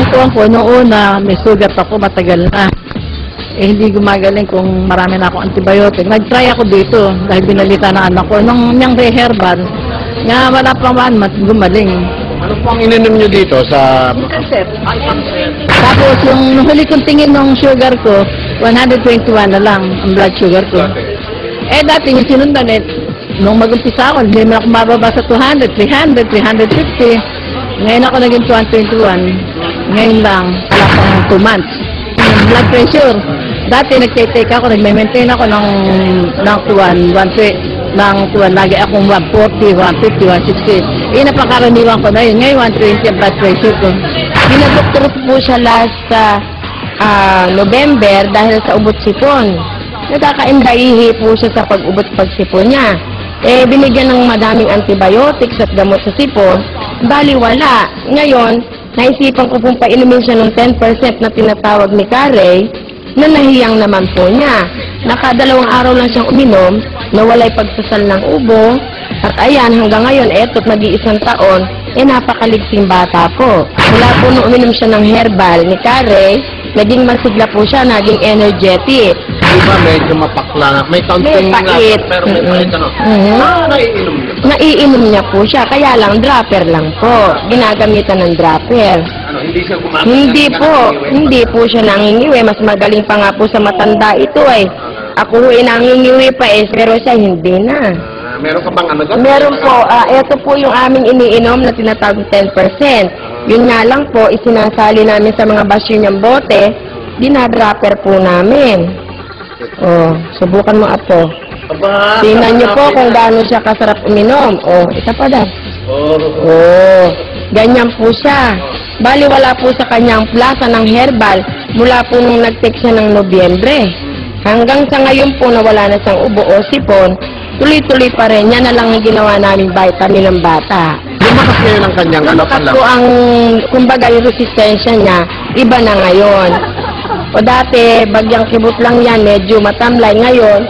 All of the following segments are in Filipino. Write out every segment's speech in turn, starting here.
kwentuhan ko, noong una, may sugat ako, matagal na. Eh, hindi gumagaling kung marami na akong antibiotic. Nag-try ako dito, dahil binalita na anak ko. Nung niyang herbal, nga wala pang 1 month, gumaling. Ano po ang ininom nyo dito sa... Tapos, nung huli kong tingin ng sugar ko, 121 na lang ang blood sugar ko. Eh, dati yung sinundan nung mag-umpisa ako, hindi mo ako mababa sa 200, 300, 350. Ngayon ako naging 221. Ngayon lang, wala pang 2 months. Yung blood pressure, dati nagtitake ako, nagme-maintain ako ng lagi akong 140, 150, 160. Napakaraniwan ko na yun. Ngayon, 120 ang blood pressure ko. Dinadoktor po siya last November dahil sa ubot sipon. Nagkakaindaihi po siya sa pag-ubot pagsipon niya. Eh, binigyan ng madaming antibiotics at gamot sa sipon, bali wala. Ngayon, naisipan ko pong painumin siya ng 10% na tinatawag ni Carey, na nahiyang naman po niya. Nakadalawang araw lang siyang uminom, nawalay pagsasal ng ubo, at ayan, hanggang ngayon, eto't nag-iisang taon, napakaligsing bata po. Mula po nung uminom siya ng herbal ni Carey, naging masigla po siya, naging energetic. Di ba medyo mapakla na? May kaunting pait. Pero may pait ano? Naiinom nyo? Naiinom niya po siya, kaya lang dropper lang po. Ginagamitan ng dropper. Ano, hindi siya gumamit? Hindi po siya nangingiwi. Mas magaling pa nga po sa matanda ito eh. Ako nangingiwi pa pero siya hindi na. Meron ka bang ano doon? Meron po, ito po yung aming iniinom na tinatawag 10%. Yun nga lang po, isinasali namin sa mga basyo niyang bote, dinadropper po namin. Oh, subukan mo apo. Tingnan niyo po kung gaano siya kasarap uminom. Oh, isa pa daw. Oh, ganyan po siya. Bali wala po sa kanyang plasa ng herbal mula po nung nag-take siya ng Nobyembre. Hanggang sa ngayon po na wala na siyang ubo o sipon, tuloy-tuloy pa rin. Yan na lang ang ginawa namin vitamin ng bata. Lumakas ngayon ang kanyang ano pa lang? Po ang, kumbaga yung resistensya niya, iba na ngayon. O dati, bagyang kibot lang yan, medyo matamlay. Ngayon,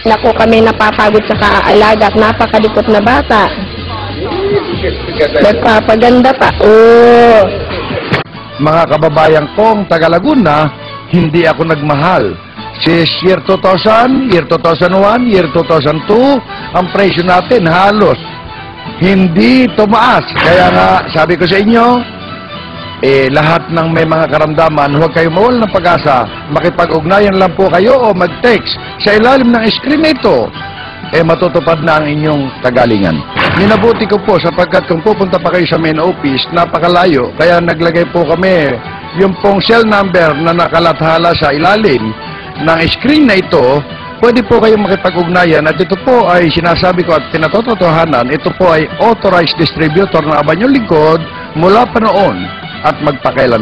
naku kami napapagod sa kaalaga at napakalikot na bata. Nagpapaganda pa. Oh. Mga kababayan kong taga Laguna, hindi ako nagmahal. Since year 2000, year 2001, year 2002, ang presyo natin halos hindi tumaas. Kaya nga, sabi ko sa inyo, lahat ng may mga karamdaman, huwag kayo mawal ng pag-asa. Makipag-ugnayan lang po kayo o mag-text. Sa ilalim ng screen na ito, matutupad na ang inyong kagalingan. Minabuti ko po sapagkat kung pupunta pa kayo sa main office, napakalayo. Kaya naglagay po kami yung pong cell number na nakalathala sa ilalim ng screen na ito. Pwede po kayong makipag-ugnayan at ito po ay sinasabi ko at pinatotohanan, ito po ay authorized distributor ng Abanyong Lingkod mula pa noon at magpakailan.